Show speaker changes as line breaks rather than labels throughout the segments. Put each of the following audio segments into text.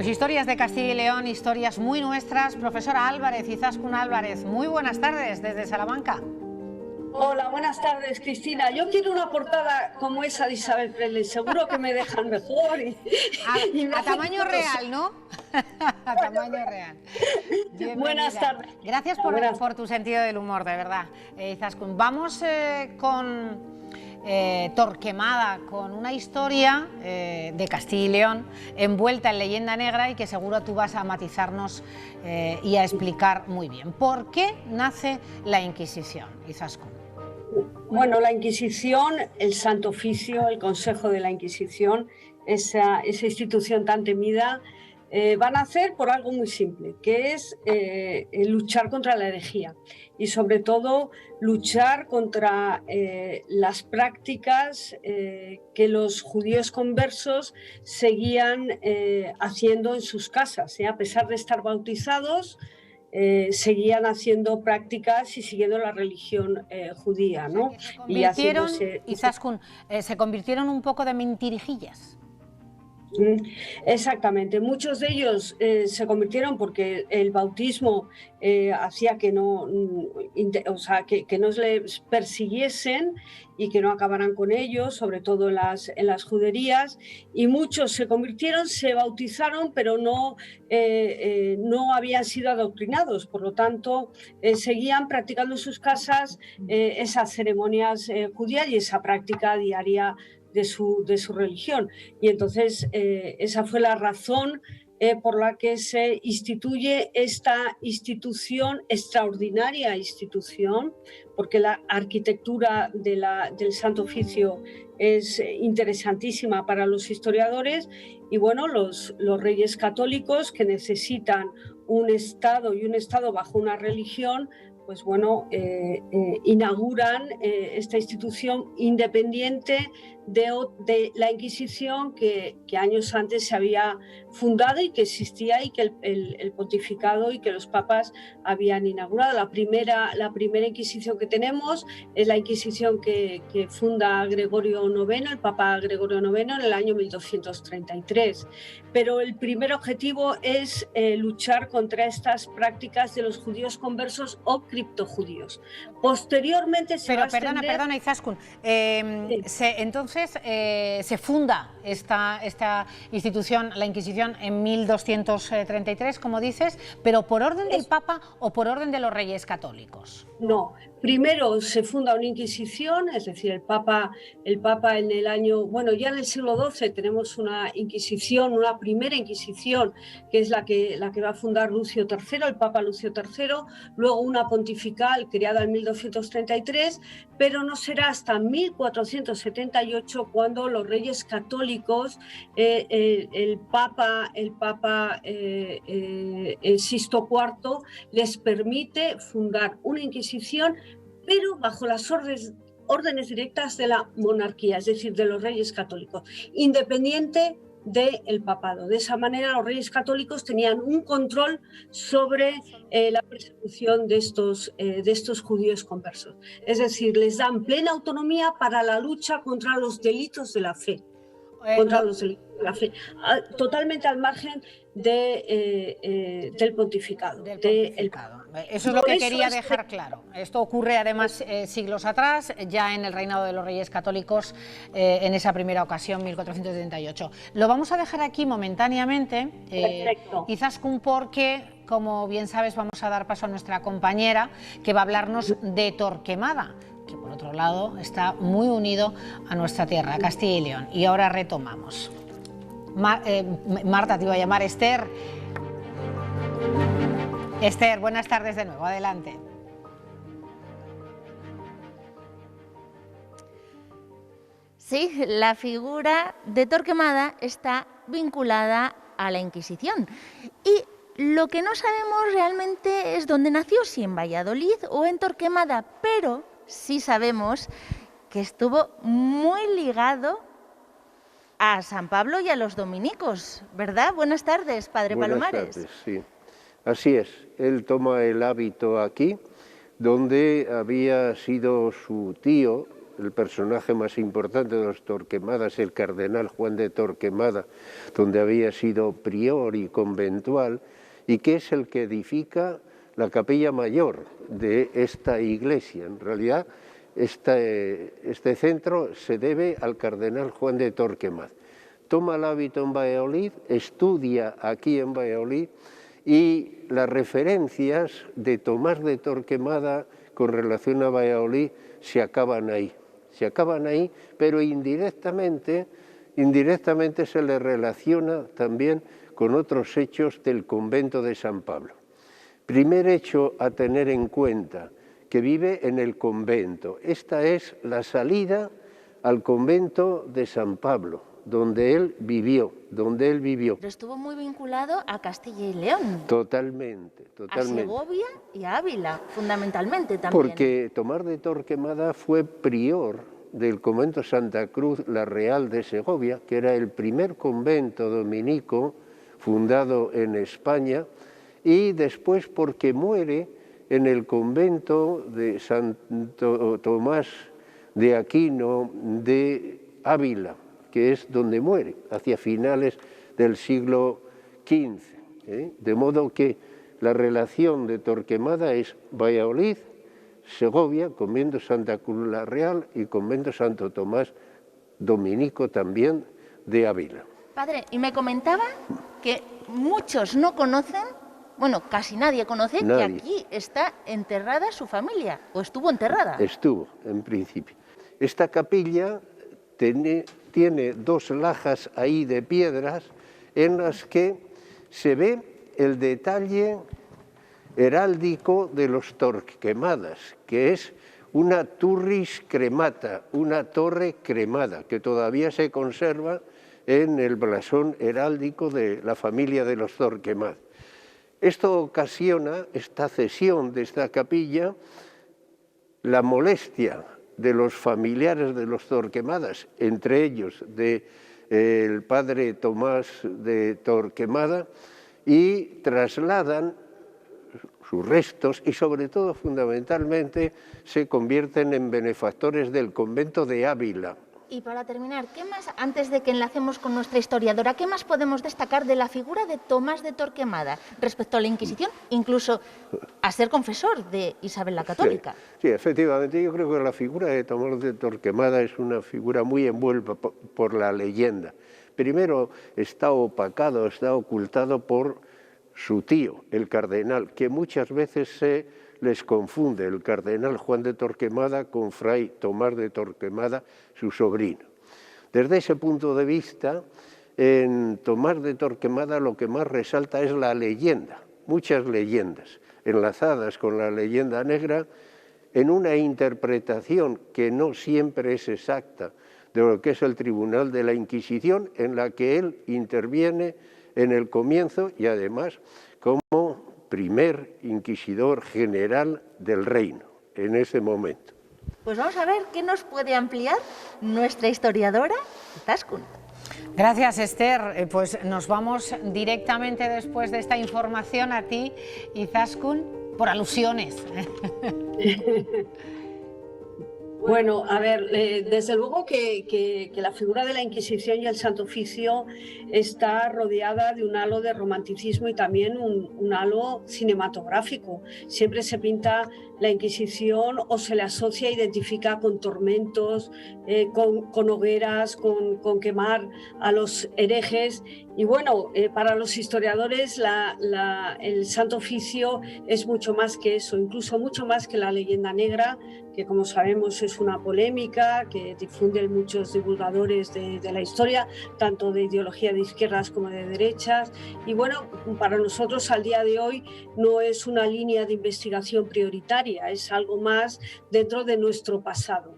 historias de Castilla y León, historias muy nuestras. Profesora Álvarez, Izaskun Álvarez, muy buenas tardes desde Salamanca.
Hola, buenas tardes, Cristina. Yo quiero una portada como esa de Isabel Presley, seguro que me dejan mejor.
A tamaño real, ¿no? A tamaño real. Bienvenida.
Buenas tardes.
Gracias por tu sentido del humor, de verdad, Izaskun. Vamos con Torquemada, con una historia de Castilla y León envuelta en leyenda negra y que seguro tú vas a matizarnos y a explicar muy bien. ¿Por qué nace la Inquisición, Izaskun?
Bueno, la Inquisición, el Santo Oficio, el Consejo de la Inquisición, esa institución tan temida, van a nacer por algo muy simple, que es luchar contra la herejía y sobre todo luchar contra las prácticas que los judíos conversos seguían haciendo en sus casas, a pesar de estar bautizados. Seguían haciendo prácticas y siguiendo la religión judía, ¿no?
Se convirtieron, Izaskun, se convirtieron un poco de mentirijillas.
Exactamente, muchos de ellos se convirtieron porque el bautismo hacía que no, que no les persiguiesen y que no acabaran con ellos, sobre todo en las juderías, y muchos se convirtieron, se bautizaron, pero no habían sido adoctrinados, por lo tanto seguían practicando en sus casas esas ceremonias judías y esa práctica diaria de su religión. Y entonces esa fue la razón por la que se instituye esta institución, extraordinaria institución, porque la arquitectura del Santo Oficio es interesantísima para los historiadores. Y bueno, los reyes católicos que necesitan un Estado y un Estado bajo una religión, pues bueno, inauguran esta institución independiente de la Inquisición que años antes se había fundado y que existía y que el pontificado y que los papas habían inaugurado. La primera Inquisición que tenemos es la Inquisición que funda Gregorio IX, el Papa Gregorio IX, en el año 1233. Pero el primer objetivo es luchar contra estas prácticas de los judíos conversos o criptojudíos. Posteriormente se va a extender...
Perdona, Izaskun. Entonces se funda esta institución, la Inquisición, en 1233, como dices, pero ¿por orden del Papa o por orden de los Reyes Católicos?
No, primero se funda una Inquisición, es decir, el Papa en el año, bueno, ya en el siglo XII tenemos una Inquisición, una primera Inquisición, que es la que va a fundar Lucio III, el Papa Lucio III, luego una pontifical creada en 1233, pero no será hasta 1478 cuando los Reyes Católicos, el Papa Sisto IV les permite fundar una Inquisición, pero bajo las órdenes directas de la monarquía, es decir, de los Reyes Católicos, independiente del papado. De esa manera los Reyes Católicos tenían un control sobre la persecución de estos judíos conversos. Es decir, les dan plena autonomía para la lucha contra los delitos de la fe. Totalmente al margen del pontificado.
Eso es lo que quería dejar claro. Esto ocurre además siglos atrás, ya en el reinado de los Reyes Católicos, en esa primera ocasión, 1478. Lo vamos a dejar aquí momentáneamente, Izaskun, porque, como bien sabes, vamos a dar paso a nuestra compañera que va a hablarnos de Torquemada, que por otro lado está muy unido a nuestra tierra, a Castilla y León. Y ahora retomamos. Marta, te iba a llamar Esther. Esther, buenas tardes de nuevo, adelante.
Sí, la figura de Torquemada está vinculada a la Inquisición. Y lo que no sabemos realmente es dónde nació, si en Valladolid o en Torquemada, pero sí sabemos que estuvo muy ligado a San Pablo y a los dominicos, ¿verdad? Buenas tardes, padre Palomares.
Buenas tardes, sí. Así es, él toma el hábito aquí, donde había sido su tío, el personaje más importante de los Torquemadas, el cardenal Juan de Torquemada, donde había sido prior y conventual, y que es el que edifica la capilla mayor de esta iglesia. En realidad, este centro se debe al cardenal Juan de Torquemada. Toma el hábito en Valladolid, estudia aquí en Valladolid, y las referencias de Tomás de Torquemada con relación a Valladolid se acaban ahí, pero indirectamente se le relaciona también con otros hechos del convento de San Pablo. Primer hecho a tener en cuenta, que vive en el convento. Esta es la salida al convento de San Pablo, donde él vivió.
Pero estuvo muy vinculado a Castilla y León.
Totalmente.
A Segovia y a Ávila, fundamentalmente también.
Porque Tomás de Torquemada fue prior del convento Santa Cruz la Real de Segovia, que era el primer convento dominico fundado en España, y después porque muere en el convento de Santo Tomás de Aquino de Ávila, que es donde muere, hacia finales del siglo XV. De modo que la relación de Torquemada es Valladolid, Segovia, convento Santa Cruz la Real y convento Santo Tomás dominico también de Ávila.
Padre, y me comentaba que muchos no conocen, bueno, casi nadie conoce que aquí está enterrada su familia, o estuvo enterrada.
Estuvo, en principio. Esta capilla tiene dos lajas ahí de piedras en las que se ve el detalle heráldico de los Torquemadas, que es una turris cremata, una torre cremada, que todavía se conserva en el blasón heráldico de la familia de los Torquemada. Esto ocasiona, esta cesión de esta capilla, la molestia de los familiares de los Torquemadas, entre ellos del padre Tomás de Torquemada, y trasladan sus restos y sobre todo, fundamentalmente, se convierten en benefactores del convento de Ávila.
Y para terminar, ¿qué más, antes de que enlacemos con nuestra historiadora, qué más podemos destacar de la figura de Tomás de Torquemada respecto a la Inquisición, incluso a ser confesor de Isabel la Católica?
Sí, efectivamente, yo creo que la figura de Tomás de Torquemada es una figura muy envuelta por la leyenda. Primero, está opacado, está ocultado por su tío, el cardenal, que muchas veces se les confunde, el cardenal Juan de Torquemada con fray Tomás de Torquemada, su sobrino. Desde ese punto de vista, en Tomás de Torquemada lo que más resalta es la leyenda, muchas leyendas enlazadas con la leyenda negra, en una interpretación que no siempre es exacta de lo que es el Tribunal de la Inquisición, en la que él interviene en el comienzo y además como primer inquisidor general del reino en ese momento.
Pues vamos a ver qué nos puede ampliar nuestra historiadora Izaskun.
Gracias, Esther. Pues nos vamos directamente después de esta información a ti, Izaskun, por alusiones.
Bueno, a ver, desde luego que la figura de la Inquisición y el Santo Oficio está rodeada de un halo de romanticismo y también un halo cinematográfico. Siempre se pinta la Inquisición o se le asocia, identifica con tormentos, con hogueras, con quemar a los herejes. Y bueno, para los historiadores el Santo Oficio es mucho más que eso, incluso mucho más que la leyenda negra, que como sabemos es una polémica que difunden muchos divulgadores de la historia, tanto de ideología de izquierdas como de derechas. Y bueno, para nosotros al día de hoy no es una línea de investigación prioritaria, es algo más dentro de nuestro pasado.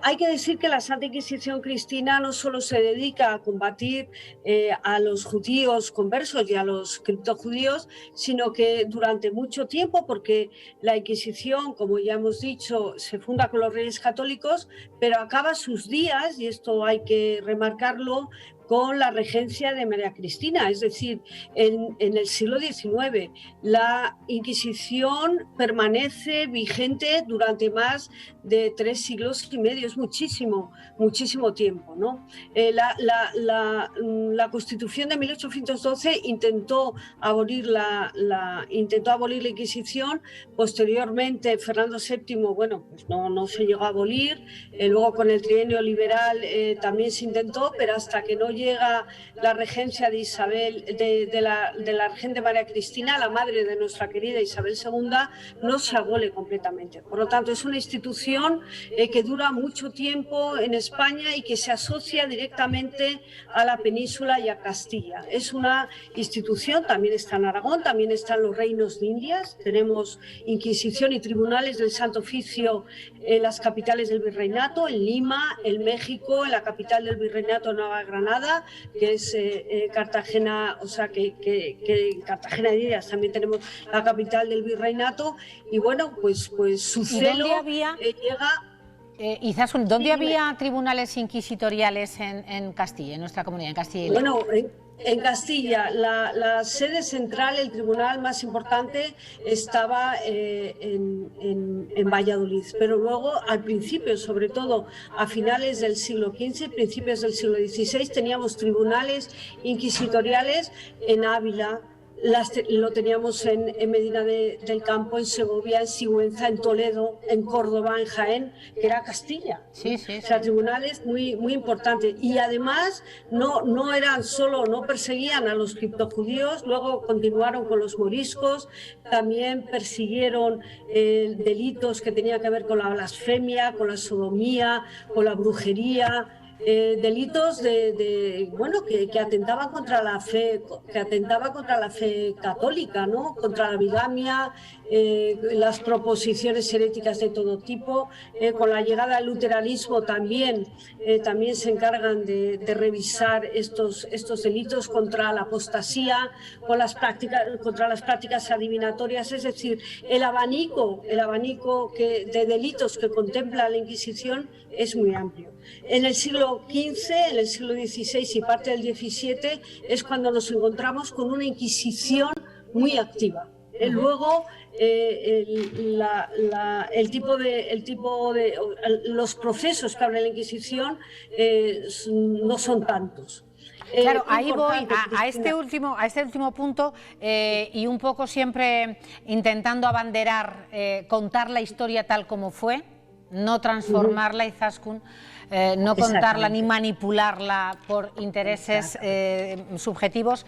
Hay que decir que la Santa Inquisición Cristina no solo se dedica a combatir a los judíos conversos y a los criptojudíos, sino que durante mucho tiempo, porque la Inquisición, como ya hemos dicho, se funda con los Reyes Católicos, pero acaba sus días, y esto hay que remarcarlo, con la regencia de María Cristina, es decir, en el siglo XIX. La Inquisición permanece vigente durante más de 3 siglos y medio, es muchísimo tiempo, ¿no? La Constitución de 1812 intentó abolir la Inquisición. Posteriormente, Fernando VII, bueno, pues no se llegó a abolir. Luego, con el trienio liberal también se intentó, pero hasta que no llega la regencia de Isabel, de la regente María Cristina, la madre de nuestra querida Isabel II, no se abole completamente. Por lo tanto, es una institución que dura mucho tiempo en España y que se asocia directamente a la península y a Castilla. Es una institución, también está en Aragón, también están los reinos de Indias. Tenemos Inquisición y tribunales del Santo Oficio en las capitales del virreinato, en Lima, en México, en la capital del virreinato, Nueva Granada, que es Cartagena, o sea, que en Cartagena de Indias también tenemos la capital del virreinato. Y bueno, pues su celo llega...
Izaskun, ¿dónde había tribunales inquisitoriales en Castilla, en nuestra comunidad, en Castilla y León?
Bueno, en Castilla, la sede central, el tribunal más importante, estaba en Valladolid, pero luego al principio, sobre todo a finales del siglo XV, principios del siglo XVI, teníamos tribunales inquisitoriales en Ávila. Lo teníamos en Medina del Campo, en Segovia, en Sigüenza, en Toledo, en Córdoba, en Jaén, que era Castilla.
Sí.
O sea, tribunales muy importantes. Y además no eran solo, no perseguían a los criptojudíos, luego continuaron con los moriscos, también persiguieron delitos que tenían que ver con la blasfemia, con la sodomía, con la brujería. Delitos que atentaban contra la fe, católica, ¿no? Contra la bigamia, las proposiciones heréticas de todo tipo. Con la llegada del luteranismo también se encargan de revisar estos delitos contra la apostasía, contra las prácticas adivinatorias. Es decir, el abanico de delitos que contempla la Inquisición es muy amplio. En el siglo XV, en el siglo XVI y parte del XVII es cuando nos encontramos con una Inquisición muy activa. Luego, los procesos que abre la Inquisición no son tantos.
Claro, ahí voy a este último punto y un poco siempre intentando abanderar, contar la historia tal como fue, no transformarla, Izaskun, no contarla ni manipularla por intereses subjetivos.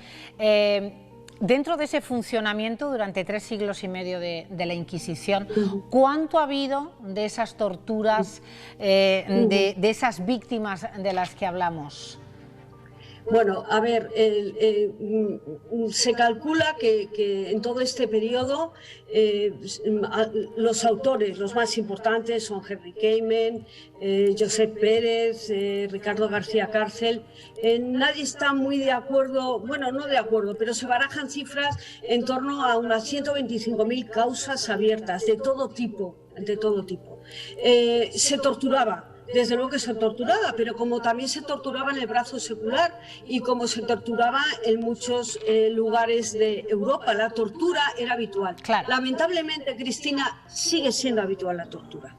Dentro de ese funcionamiento durante 3 siglos y medio de la Inquisición, ¿cuánto ha habido de esas torturas, de esas víctimas de las que hablamos?
Bueno, a ver, se calcula que en todo este periodo los autores, los más importantes, son Henry Kamen, Josep Pérez, Ricardo García Cárcel. Nadie está muy de acuerdo, bueno, no de acuerdo, pero se barajan cifras en torno a unas 125.000 causas abiertas de todo tipo. Se torturaba. Desde luego que se torturaba, pero como también se torturaba en el brazo secular y como se torturaba en muchos lugares de Europa, la tortura era habitual.
Claro.
Lamentablemente, Cristina, sigue siendo habitual la tortura.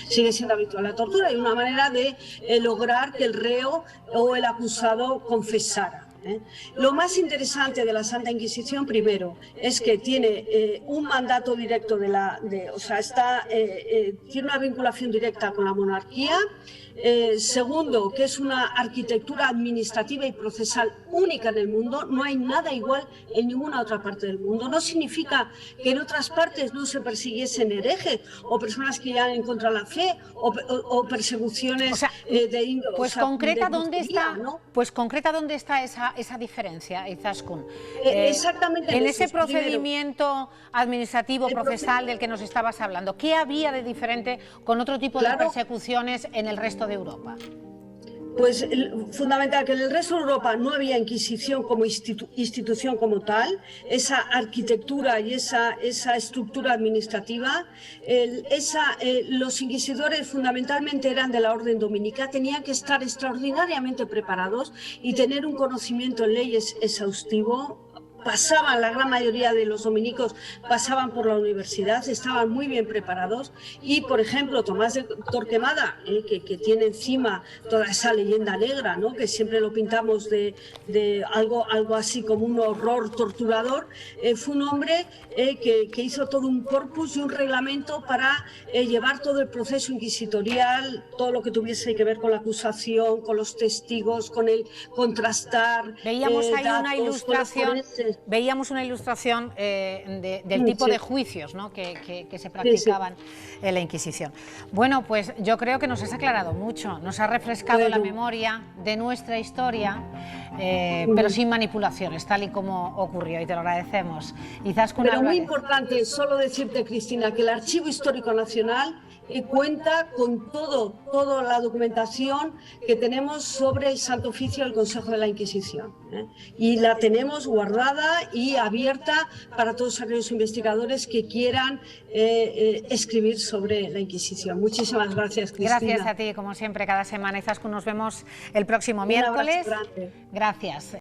Sigue siendo habitual la tortura y una manera de lograr que el reo o el acusado confesara. Lo más interesante de la Santa Inquisición, primero, es que tiene un mandato directo tiene una vinculación directa con la monarquía. Segundo, que es una arquitectura administrativa y procesal única en el mundo. No hay nada igual en ninguna otra parte del mundo. No significa que en otras partes no se persiguiesen herejes o personas que iban en contra de la fe o persecuciones de índole.
Pues concreta dónde está esa diferencia, Izaskun.
Exactamente.
En ese procedimiento administrativo procesal del que nos estabas hablando, ¿qué había de diferente con otro tipo de persecuciones en el resto de Europa?
Pues fundamental, que en el resto de Europa no había Inquisición como institución como tal, esa arquitectura y esa estructura administrativa. Los inquisidores fundamentalmente eran de la orden dominica, tenían que estar extraordinariamente preparados y tener un conocimiento en leyes exhaustivo. Pasaban, la gran mayoría de los dominicos pasaban por la universidad, estaban muy bien preparados y, por ejemplo, Tomás de Torquemada, que tiene encima toda esa leyenda negra, ¿no?, que siempre lo pintamos de algo así como un horror torturador, fue un hombre que hizo todo un corpus y un reglamento para llevar todo el proceso inquisitorial, todo lo que tuviese que ver con la acusación, con los testigos, con el contrastar.
Veíamos ahí
datos,
una ilustración. Veíamos una ilustración del tipo de juicios, ¿no?, que se practicaban en la Inquisición. Bueno, pues yo creo que nos has aclarado mucho, nos has refrescado la memoria de nuestra historia, pero sin manipulaciones, tal y como ocurrió, y te lo agradecemos.
Pero muy importante, solo decirte, Cristina, que el Archivo Histórico Nacional cuenta con toda la documentación que tenemos sobre el Santo Oficio del Consejo de la Inquisición, y la tenemos guardada y abierta para todos aquellos investigadores que quieran escribir sobre la Inquisición. Muchísimas gracias, Cristina.
Gracias a ti, como siempre, cada semana. Izaskun, nos vemos el próximo miércoles.
Un abrazo grande.
Gracias.